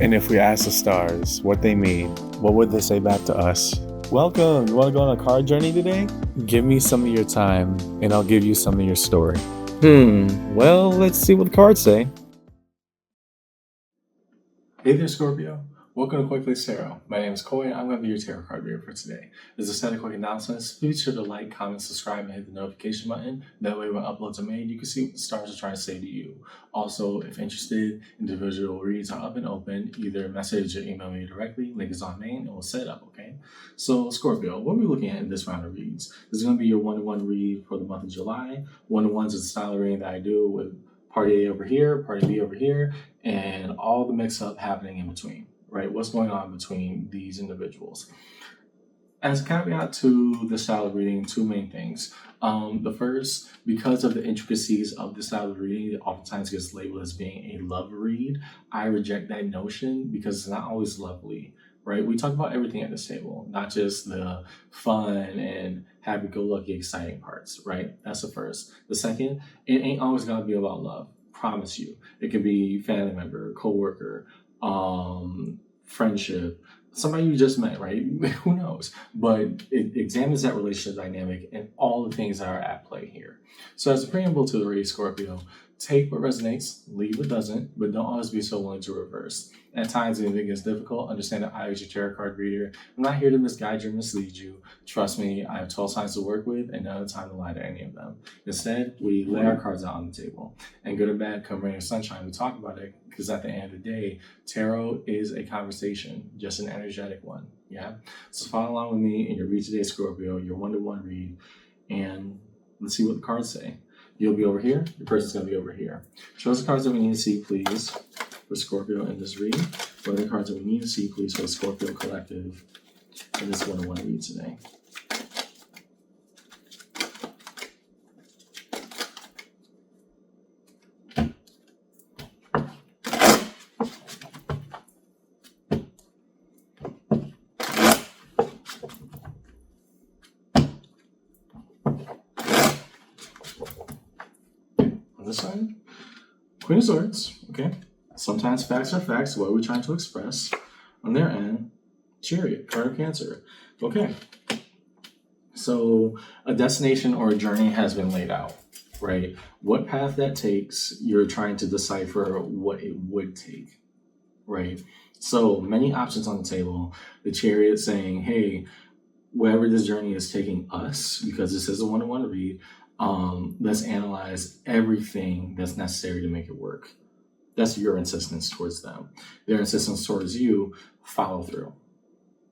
And if we ask the stars what they mean, what would they say back to us? Welcome! You want to go on a card journey today? Give me some of your time, and I'll give you some of your story. Well, let's see what the cards say. Hey there, Scorpio. Welcome to Quickly Tarot. My name is Coy, and I'm going to be your tarot card reader for today. As a set of quick announcements, please be sure to like, comment, subscribe, and hit the notification button. That way when uploads are made, you can see what the stars are trying to say to you. Also, if interested, individual reads are up and open. Either message or email me directly. Link is on main, and we'll set it up, okay? So, Scorpio, what are we looking at in this round of reads? This is going to be your one-to-one read for the month of July. One-to-ones is a style reading that I do with party A over here, party B over here, and all the mix-up happening in between. Right? What's going on between these individuals? As a caveat to the style of reading, two main things. The first, because of the intricacies of the style of reading, it oftentimes gets labeled as being a love read. I reject that notion because it's not always lovely, right? We talk about everything at this table, not just the fun and happy-go-lucky, exciting parts, right? That's the first. The second, it ain't always gonna be about love. Promise you. It could be family member, coworker, friendship, somebody you just met, right? Who knows? But it examines that relationship dynamic and all the things that are at play here. So as a preamble to the read, Scorpio, take what resonates, leave what doesn't, but don't always be so willing to reverse. At times, when it gets difficult, understand that I, as your tarot card reader, I'm not here to misguide you or mislead you. Trust me, I have 12 signs to work with and none of the time to lie to any of them. Instead, we lay our cards out on the table. And good or bad, come rain or sunshine, we talk about it because at the end of the day, tarot is a conversation, just an energetic one. Yeah? So follow along with me in your read today, Scorpio, your one-to-one read, and let's see what the cards say. You'll be over here, your person's going to be over here. Show us the cards that we need to see, please, for Scorpio in this read. What are the cards that we need to see, please, for the Scorpio Collective in this one-to-one read today? On this side, Queen of Swords, okay? Sometimes facts are facts. What are we trying to express? On their end, Chariot, card of Cancer. Okay. So a destination or a journey has been laid out, right? What path that takes, you're trying to decipher what it would take, right? So many options on the table. The Chariot saying, hey, wherever this journey is taking us, because this is a one-to-one read, let's analyze everything that's necessary to make it work. That's your insistence towards them. Their insistence towards you, follow through,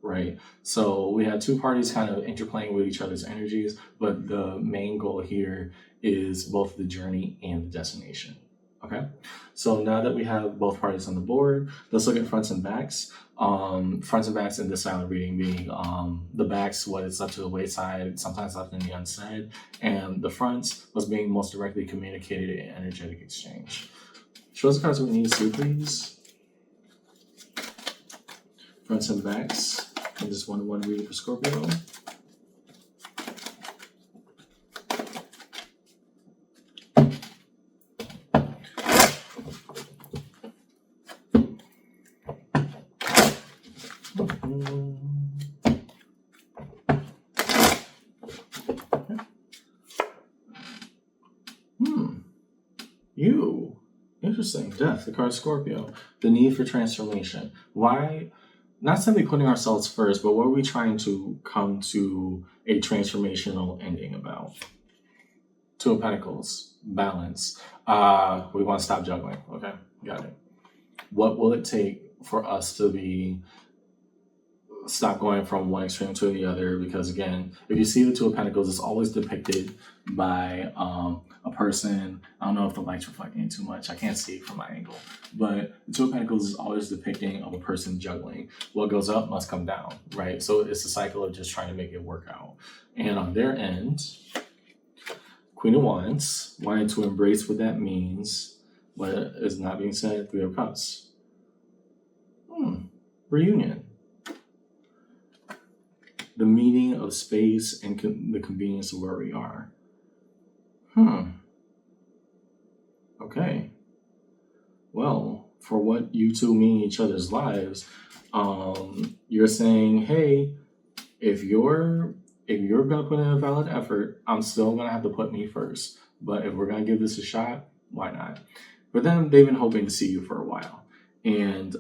right? So we have two parties kind of interplaying with each other's energies, but the main goal here is both the journey and the destination, okay? So now that we have both parties on the board, let's look at fronts and backs. Fronts and backs in this style of reading being the backs, what is up to the wayside, sometimes left in the unsaid, and the fronts was being most directly communicated in energetic exchange. Show us the cards that we need to see, please. Fronts and backs in this one-to-one reading for Scorpio. You. Interesting. Death, the card Scorpio. The need for transformation. Why? Not simply putting ourselves first, but what are we trying to come to a transformational ending about? Two of Pentacles. Balance. We want to stop juggling. Okay, got it. What will it take for us to stop going from one extreme to the other? Because again, if you see the Two of Pentacles, it's always depicted by a person. I don't know if the light's reflecting too much. I can't see it from my angle. But the Two of Pentacles is always depicting of a person juggling. What goes up must come down, right? So it's a cycle of just trying to make it work out. And on their end, Queen of Wands, wanting to embrace what that means. What is not being said, Three of Cups. Reunion. The meaning of space and the convenience of where we are. Okay. Well, for what you two mean in each other's lives, you're saying, hey, if you're gonna put in a valid effort, I'm still gonna have to put me first. But if we're gonna give this a shot, why not? But then they've been hoping to see you for a while, and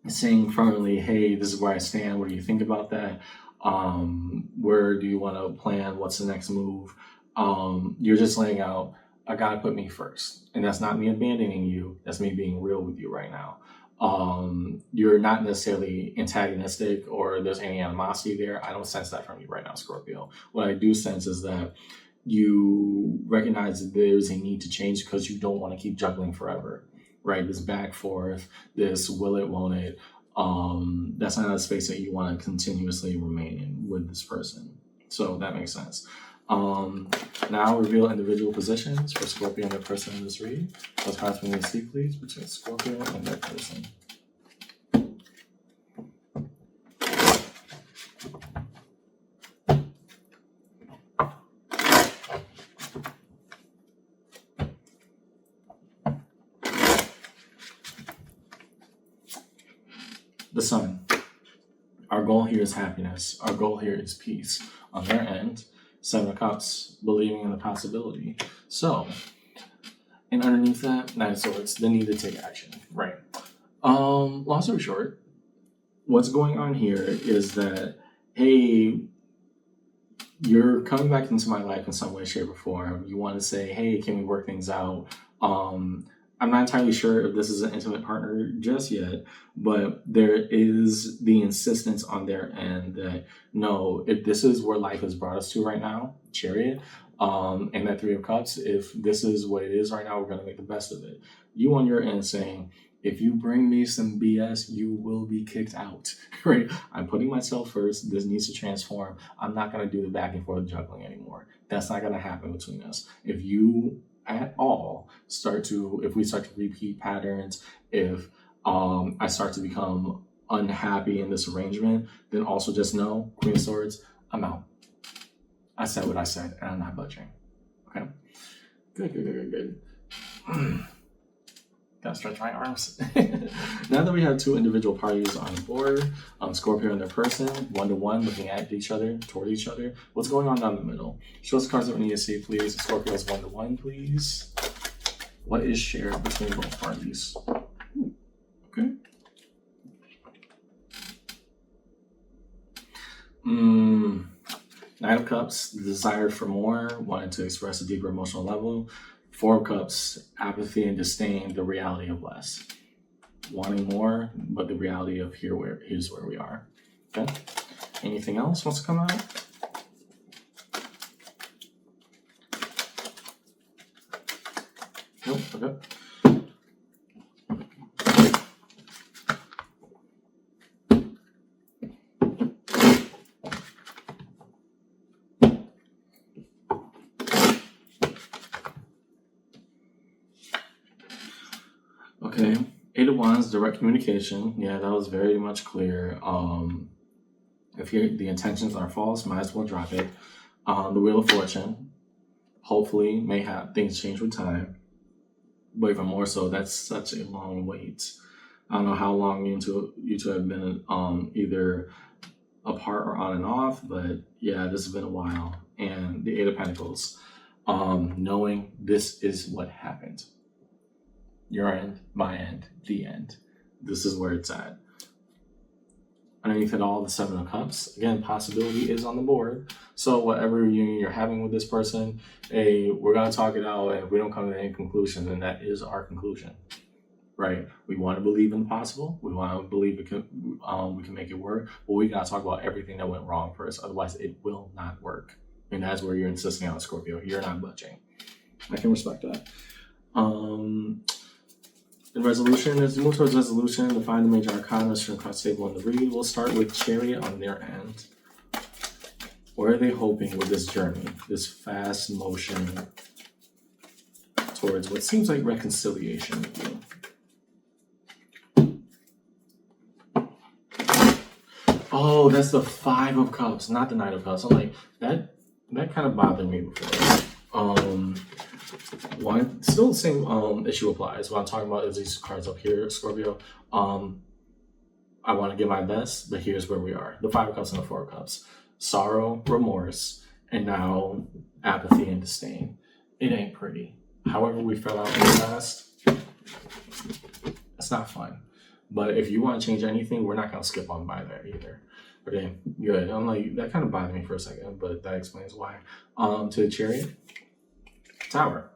saying firmly, hey, this is where I stand. What do you think about that? Where do you want to plan? What's the next move? You're just laying out, I gotta put me first, and that's not me abandoning you. That's me being real with you right now. You're not necessarily antagonistic or there's any animosity there. I don't sense that from you right now, Scorpio. What I do sense is that you recognize that there's a need to change because you don't want to keep juggling forever, right? This back forth, this will it, won't it. That's not a space that you want to continuously remain in with this person. So that makes sense. Now reveal individual positions for Scorpio and their person in this read. Those cards we need to see, please, between Scorpio and their person. The Sun. Our goal here is happiness. Our goal here is peace. On their end, Seven of Cups, believing in the possibility. So, and underneath that, Nine of Swords, the need to take action. Right. Long story short, what's going on here is that, hey, you're coming back into my life in some way, shape, or form. You want to say, hey, can we work things out? I'm not entirely sure if this is an intimate partner just yet, but there is the insistence on their end that, no, if this is where life has brought us to right now, Chariot, and that Three of Cups, if this is what it is right now, we're going to make the best of it. You on your end saying, if you bring me some BS, you will be kicked out, right? I'm putting myself first. This needs to transform. I'm not going to do the back and forth juggling anymore. That's not going to happen between us. If you at all if we start to repeat patterns, if I start to become unhappy in this arrangement, then also just know, Queen of Swords, I'm out. I said what I said, and I'm not budging. Okay? Good. Gotta stretch my arms. Now that we have two individual parties on board, Scorpio and their person, one-to-one, looking at each other, toward each other, what's going on down the middle? Show us the cards that we need to see, please. Scorpio's one-to-one, please. What is shared between both parties? Okay. Nine of Cups, the desire for more, wanting to express a deeper emotional level. Four of Cups, apathy and disdain, the reality of less. Wanting more, but the reality of here's where we are. Okay. Anything else wants to come out? Nope. Okay. Okay, Eight of Wands, direct communication. Yeah, that was very much clear. If the intentions are false, might as well drop it. The Wheel of Fortune, hopefully, may have things change with time. But even more so, that's such a long wait. I don't know how long you two have been either apart or on and off, but yeah, this has been a while. And the Eight of Pentacles, knowing this is what happened. Your end, my end, the end. This is where it's at. Underneath it all, the Seven of Cups. Again, possibility is on the board. So whatever union you're having with this person, hey, we're going to talk it out, and if we don't come to any conclusion, then that is our conclusion, right? We want to believe in the possible. We want to believe we can make it work, but we got to talk about everything that went wrong first. Otherwise, it will not work. And that's where you're insisting on, Scorpio. You're not budging. I can respect that. In resolution, as we move towards resolution, to find the major arcana, turn across table in the read. We'll start with Chariot on their end. Where are they hoping with this journey, this fast motion towards what seems like reconciliation with you? Oh, that's the Five of Cups, not the Nine of Cups. I'm like, that kind of bothered me before. One, still the same issue applies. What I'm talking about is these cards up here, Scorpio. I want to give my best, but here's where we are. The Five of Cups and the Four of Cups. Sorrow, remorse, and now apathy and disdain. It ain't pretty. However we fell out in the past, it's not fun. But if you want to change anything, we're not going to skip on by there either. Okay, good. I'm like, that kind of bothered me for a second, but that explains why. To the Chariot, Tower.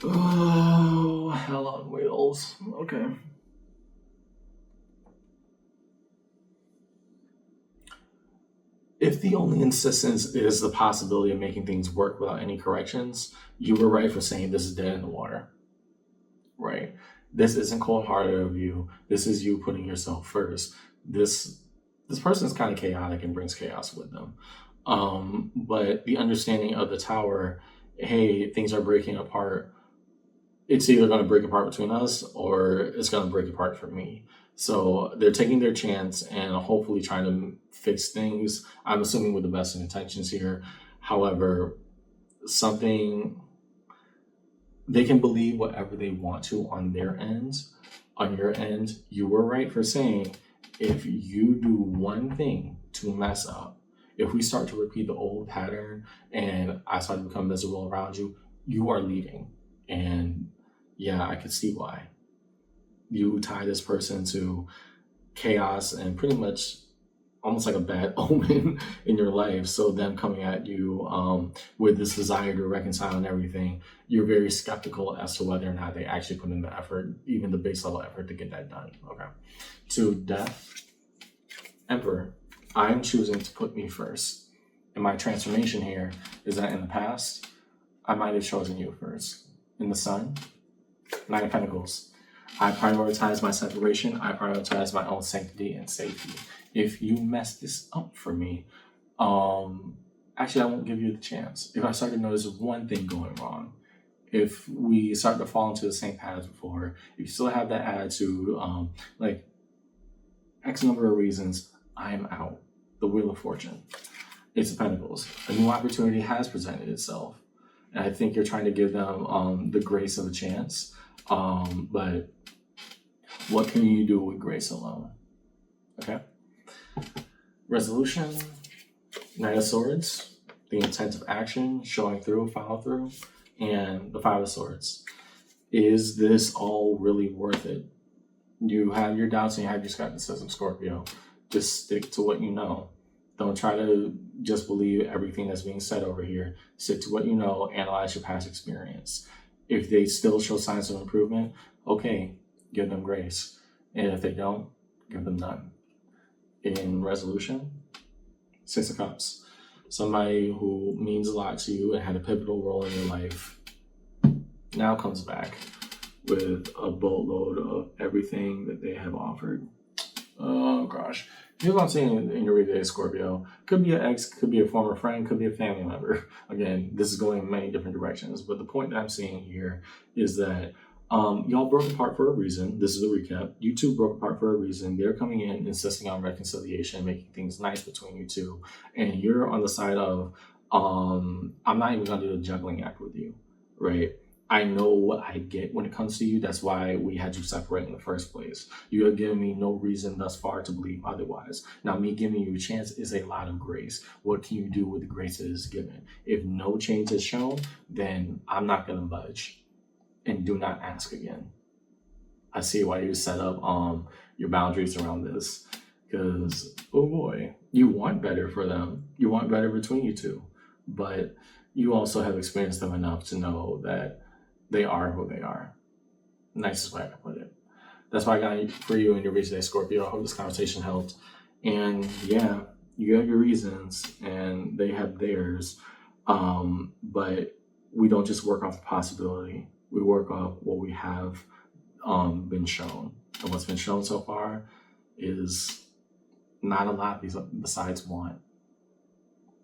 Oh, hell on wheels. Okay. If the only insistence is the possibility of making things work without any corrections, you were right for saying this is dead in the water. Right? This isn't cold-hearted of you. This is you putting yourself first. This person is kind of chaotic and brings chaos with them. But the understanding of the Tower, hey, things are breaking apart. It's either going to break apart between us or it's going to break apart for me. So they're taking their chance and hopefully trying to fix things. I'm assuming with the best of intentions here. However, they can believe whatever they want to on their end. On your end, you were right for saying if you do one thing to mess up, if we start to repeat the old pattern and I start to become miserable around you, you are leaving. And yeah, I could see why. You tie this person to chaos and pretty much almost like a bad omen in your life. So them coming at you with this desire to reconcile and everything, you're very skeptical as to whether or not they actually put in the effort, even the base level effort to get that done. Okay. To Death, Emperor, I'm choosing to put me first. And my transformation here is that in the past, I might have chosen you first. In the Sun, Nine of Pentacles. I prioritize my separation. I prioritize my own sanctity and safety. If you mess this up for me, actually, I won't give you the chance. If I start to notice one thing going wrong, if we start to fall into the same paths before, if you still have that attitude, like X number of reasons, I am out. The Wheel of Fortune. Ace of Pentacles. A new opportunity has presented itself. And I think you're trying to give them the grace of a chance. But what can you do with grace alone? Okay. Resolution, Knight of Swords, the intent of action, showing through, follow through, and the Five of Swords. Is this all really worth it? You have your doubts and you have your skepticism, Scorpio. Just stick to what you know. Don't try to just believe everything that's being said over here. Stick to what you know, analyze your past experience. If they still show signs of improvement, okay, give them grace. And if they don't, give them none. In Resolution, Six of Cups. Somebody who means a lot to you and had a pivotal role in your life now comes back with a boatload of everything that they have offered. Oh gosh. Here's what I'm saying in your everyday Scorpio. Could be an ex, could be a former friend, could be a family member. Again, this is going in many different directions. But the point that I'm seeing here is that y'all broke apart for a reason. This is a recap. You two broke apart for a reason. They're coming in, insisting on reconciliation, making things nice between you two. And you're on the side of, I'm not even going to do a juggling act with you, right? I know what I get when it comes to you. That's why we had you separate in the first place. You have given me no reason thus far to believe otherwise. Now, me giving you a chance is a lot of grace. What can you do with the grace that is given? If no change is shown, then I'm not going to budge. And do not ask again. I see why you set up your boundaries around this. Because, oh boy, you want better for them. You want better between you two. But you also have experienced them enough to know that they are who they are. Nicest way I can put it. That's why I got for you in your reason today, Scorpio. I hope this conversation helped. And yeah, you have your reasons and they have theirs. But we don't just work off the possibility. We work off what we have been shown. And what's been shown so far is not a lot besides want.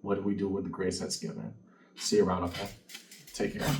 What do we do with the grace that's given? See you around, okay? Take care.